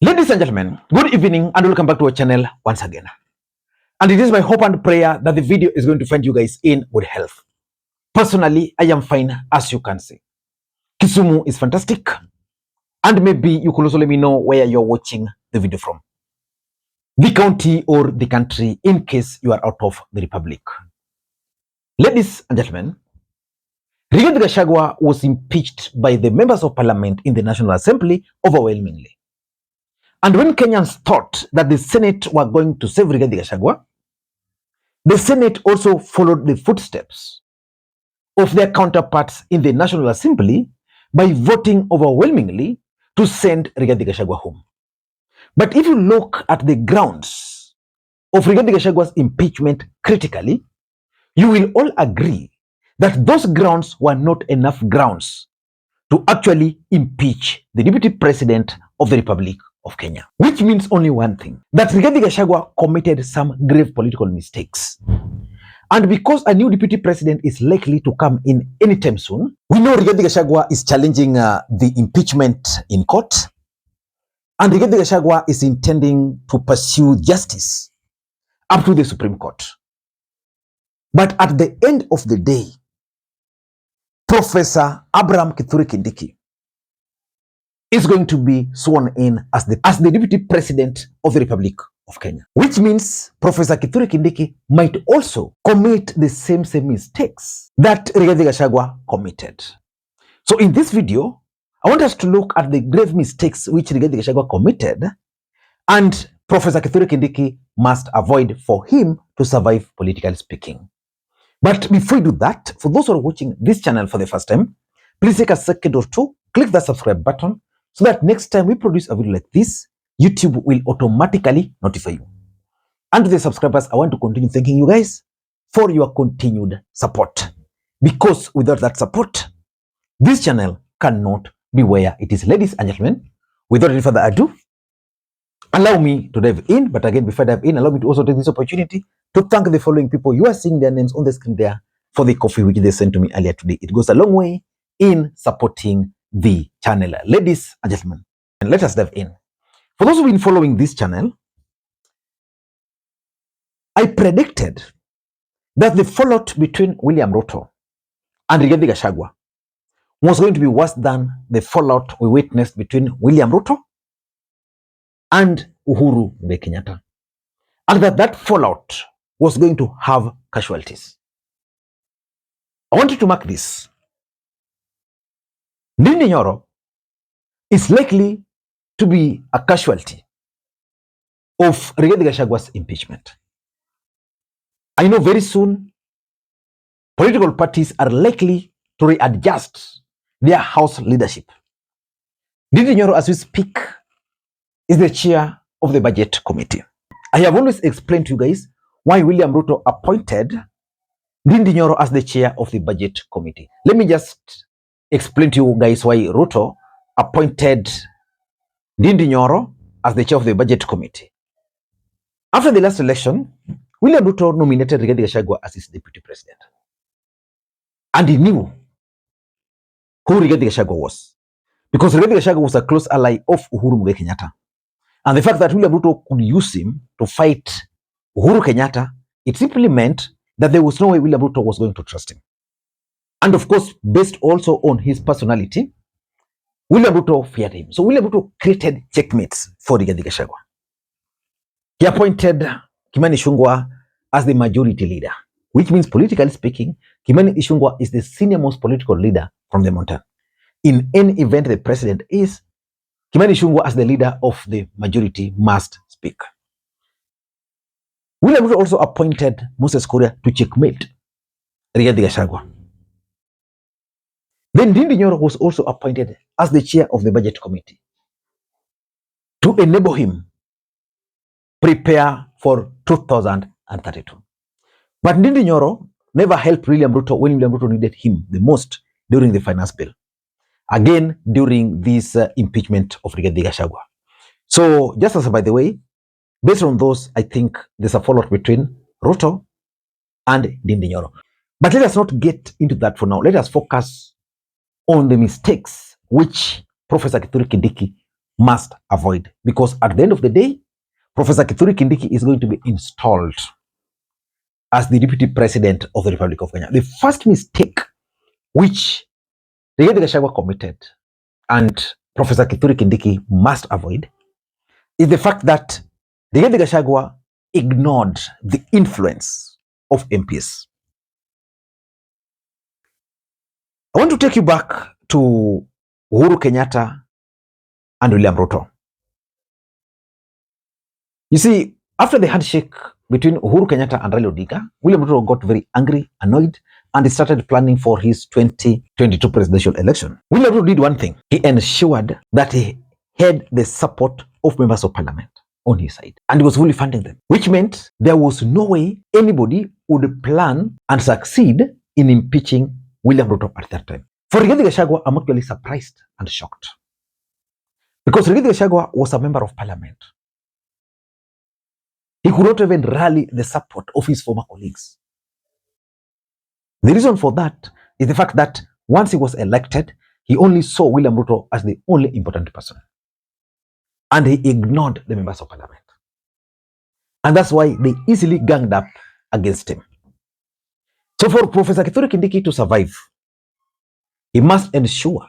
Ladies and gentlemen, good evening and welcome back to our channel once again. And it is my hope and prayer that the video is going to find you guys in good health. Personally, I am fine, as you can see. Kisumu is fantastic. And maybe you could also let me know where you're watching the video from. The county or the country in case you are out of the republic. Ladies and gentlemen, Rigathi Gachagua was impeached by the members of parliament in the National Assembly overwhelmingly. And when Kenyans thought that the Senate were going to save Rigathi Gachagua, the Senate also followed the footsteps of their counterparts in the National Assembly by voting overwhelmingly to send Rigathi Gachagua home. But if you look at the grounds of Rigathi Gachagua's impeachment critically, you will all agree that those grounds were not enough grounds to actually impeach the Deputy President of the Republic of Kenya, which means only one thing, that Rigathi Gachagua committed some grave political mistakes. And because a new deputy president is likely to come in anytime soon, we know Rigathi Gachagua is challenging the impeachment in court, and Rigathi Gachagua is intending to pursue justice up to the Supreme Court. But at the end of the day, Professor Kithure Kindiki is going to be sworn in as the deputy president of the Republic of Kenya, which means Professor Kithure Kindiki might also commit the same mistakes that Rigathi Gachagua committed. So in this video, I want us to look at the grave mistakes which Rigathi Gachagua committed and Professor Kithure Kindiki must avoid for him to survive, politically speaking. But before we do that, for those who are watching this channel for the first time, please take a second or two, click the subscribe button, so that next time we produce a video like this, YouTube will automatically notify you. And to the subscribers, I want to continue thanking you guys for your continued support. Because without that support, this channel cannot be where it is. Ladies and gentlemen, without any further ado, allow me to dive in. But again, before I dive in, allow me to also take this opportunity to thank the following people. You are seeing their names on the screen there for the coffee which they sent to me earlier today. It goes a long way in supporting the channel. Ladies and gentlemen, and let us dive in. For those who've been following this channel, I predicted that the fallout between William Ruto and Rigathi Gachagua was going to be worse than the fallout we witnessed between William Ruto and Uhuru Kenyatta, and that fallout was going to have casualties. I want you to mark this. Ndindi Nyoro is likely to be a casualty of Rigathi Gachagua's impeachment. I know very soon political parties are likely to readjust their house leadership. Ndindi Nyoro, as we speak, is the chair of the budget committee. I have always explained to you guys why William Ruto appointed Ndindi Nyoro as the chair of the budget committee. Let me just explain to you guys why Ruto appointed Ndindi Nyoro as the chair of the budget committee. After the last election, William Ruto nominated Rigathi Gachagua as his deputy president. And he knew who Rigathi Gachagua was, because Rigathi Gachagua was a close ally of Uhuru Kenyatta. And the fact that William Ruto could use him to fight Uhuru Kenyatta, it simply meant that there was no way William Ruto was going to trust him. And of course, based also on his personality, William Ruto feared him. So William Ruto created checkmates for Rigathi Gachagua. He appointed Kimani Ichung'wah as the majority leader, which means politically speaking, Kimani Ichung'wah is the senior-most political leader from the mountain. In any event the president is, Kimani Ichung'wah as the leader of the majority must speak. William Ruto also appointed Moses Kuria to checkmate Rigathi Gachagua. Then Ndindi Nyoro was also appointed as the chair of the budget committee to enable him prepare for 2032. But Ndindi Nyoro never helped William Ruto when William Ruto needed him the most during the finance bill. Again, during this impeachment of Rigathi Gachagua. So, just as by the way, based on those, I think there's a fallout between Ruto and Ndindi Nyoro. But let us not get into that for now. Let us focus on the mistakes which Professor Kithure Kindiki must avoid, because at the end of the day, Professor Kithure Kindiki is going to be installed as the Deputy President of the Republic of Kenya. The first mistake which Rigathi Gachagua committed and Professor Kithure Kindiki must avoid is the fact that Rigathi Gachagua ignored the influence of MPs. I want to take you back to Uhuru Kenyatta and William Ruto. You see, after the handshake between Uhuru Kenyatta and Raila Odinga, William Ruto got very angry, annoyed, and he started planning for his 2022 presidential election. William Ruto did one thing. He ensured that he had the support of members of parliament on his side, and he was fully funding them, which meant there was no way anybody would plan and succeed in impeaching William Ruto at that time. For Rigathi Gachagua, I'm actually surprised and shocked, because Rigathi Gachagua was a member of parliament. He could not even rally the support of his former colleagues. The reason for that is the fact that once he was elected, he only saw William Ruto as the only important person. And he ignored the members of parliament. And that's why they easily ganged up against him. So for Professor Kithure Kindiki to survive, he must ensure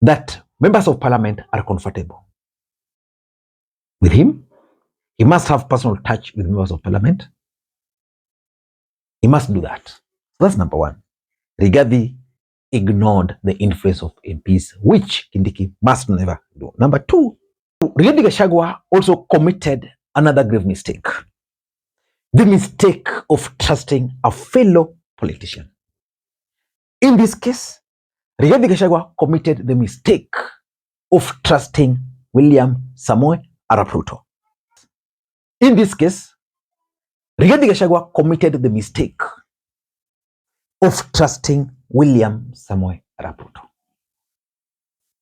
that members of parliament are comfortable with him. He must have personal touch with members of parliament. He must do that. So that's number one. Rigathi ignored the influence of MPs, which Kindiki must never do. Number two, Rigathi Gachagua also committed another grave mistake. The mistake of trusting a fellow politician. In this case, Rigathi Gachagua committed the mistake of trusting William Samoei Arap Ruto. In this case, Rigathi Gachagua committed the mistake of trusting William Samoei Arap Ruto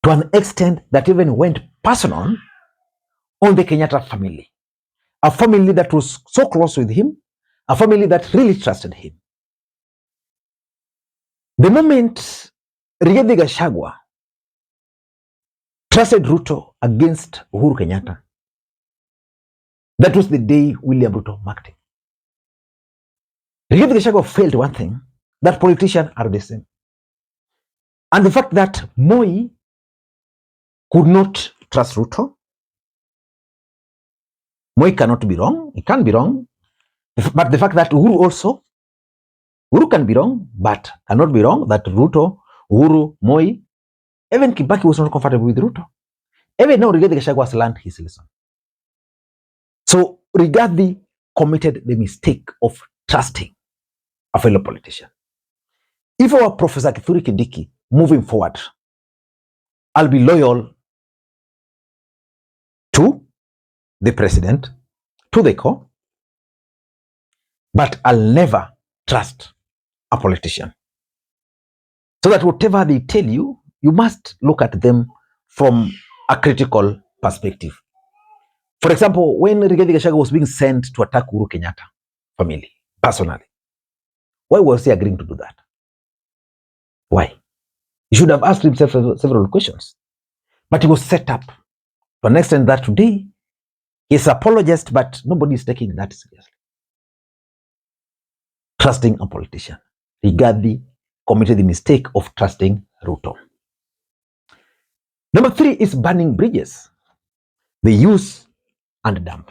to an extent that even went personal on the Kenyatta family, a family that was so close with him, a family that really trusted him. The moment Rigathi Gachagua trusted Ruto against Uhuru Kenyatta, that was the day William Ruto marked him. Rigathi Gachagua failed one thing, that politicians are the same. And the fact that Moi could not trust Ruto, Moi cannot be wrong, he can be wrong, but the fact that Uhuru can be wrong, but cannot be wrong, that Ruto, Uhuru, Moi, even Kibaki was not comfortable with Ruto. Even now, Rigathi Gachagua has learned his lesson. So Rigathi committed the mistake of trusting a fellow politician. If our Professor Kithure Kindiki moving forward, I'll be loyal to the president, to the core, but I'll never trust a politician. So that whatever they tell you, you must look at them from a critical perspective. For example, when Rigathi Gachagua was being sent to attack Uhuru Kenyatta family, personally, why was he agreeing to do that? Why? He should have asked himself several questions. But he was set up to an extent that today he's apologized, but nobody is taking that seriously. Trusting a politician. Rigathi committed the mistake of trusting Ruto. Number three is burning bridges. They use and dump.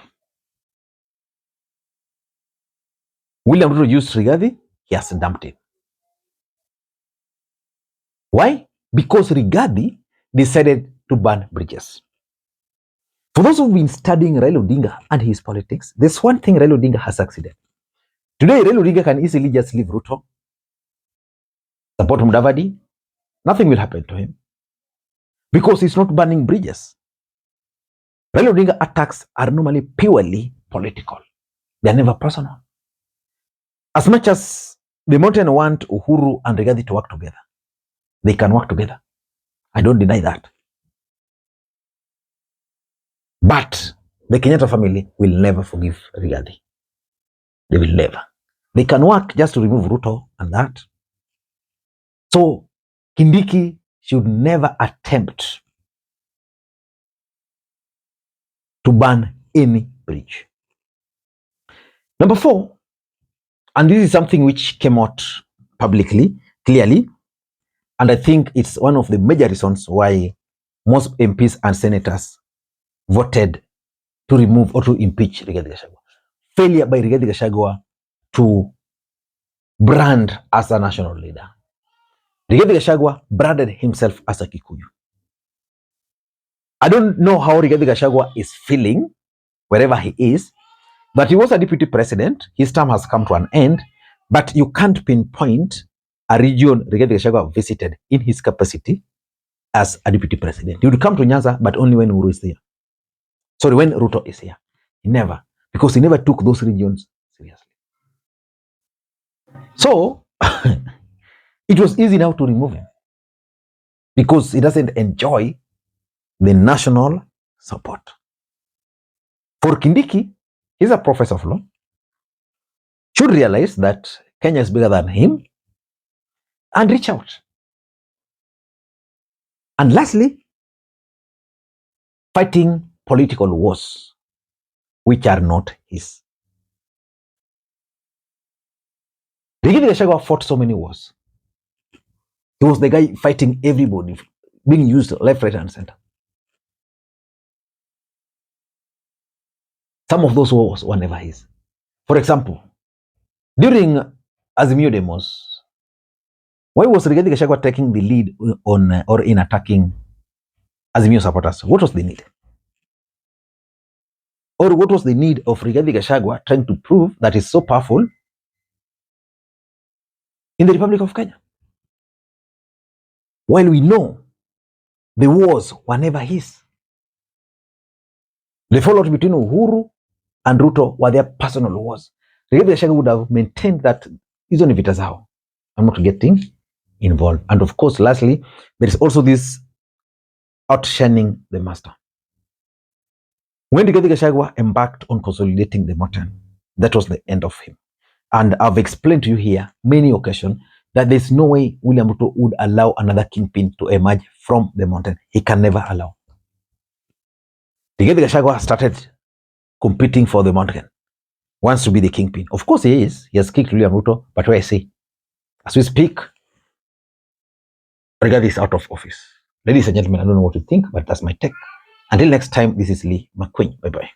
William Ruto used Rigathi, he has dumped him. Why? Because Rigathi decided to burn bridges. For those who've been studying Raila Odinga and his politics, there's one thing Raila Odinga has succeeded. Today, Raila Odinga can easily just leave Ruto, support Mudavadi, nothing will happen to him because he's not burning bridges. Raila Odinga attacks are normally purely political. They're never personal. As much as the mountain want Uhuru and Rigathi to work together, they can work together. I don't deny that. But the Kenyatta family will never forgive Rigathi. They will never. They can work just to remove Ruto and that. So Kindiki should never attempt to burn any bridge. Number 4, and this is something which came out publicly, clearly, and I think it's one of the major reasons why most MPs and senators voted to remove or to impeach Rigathi Gachagua. Failure by Rigathi Gachagua to brand as a national leader. Rigathi Gachagua branded himself as a Kikuyu. I don't know how Rigathi Gachagua is feeling wherever he is, but he was a deputy president. His term has come to an end, but you can't pinpoint a region Rigathi Gachagua visited in his capacity as a deputy president. He would come to Nyanza, but only when Uhuru is there. Sorry, when Ruto is here. He never, because he never took those regions seriously. So, it was easy now to remove him because he doesn't enjoy the national support. For Kindiki, he's a professor of law, should realize that Kenya is bigger than him and reach out. And lastly, fighting political wars which are not his. Rigathi Gachagua fought so many wars. He was the guy fighting everybody, being used left, right, and center. Some of those wars were never his. For example, during Azimio demos, why was Rigathi Gachagua taking the lead on or in attacking Azimio supporters? What was the need? Or what was the need of Rigathi Gachagua trying to prove that he's so powerful in the Republic of Kenya? While we know the wars were never his. The fallout between Uhuru and Ruto were their personal wars. Rigathi Gachagua would have maintained that hizo ni vita zao. I'm not getting involved. And of course, lastly, there is also this outshining the master. When Rigathi Gachagua embarked on consolidating the mountain, that was the end of him. And I've explained to you here many occasions that there's no way William Ruto would allow another kingpin to emerge from the mountain. He can never allow. Rigathi Gachagua started competing for the mountain, wants to be the kingpin. Of course he is. He has kicked William Ruto, but where I say, as we speak, Rigathi is out of office. Ladies and gentlemen, I don't know what you think, but that's my take. Until next time, this is Lee Makwiny. Bye-bye.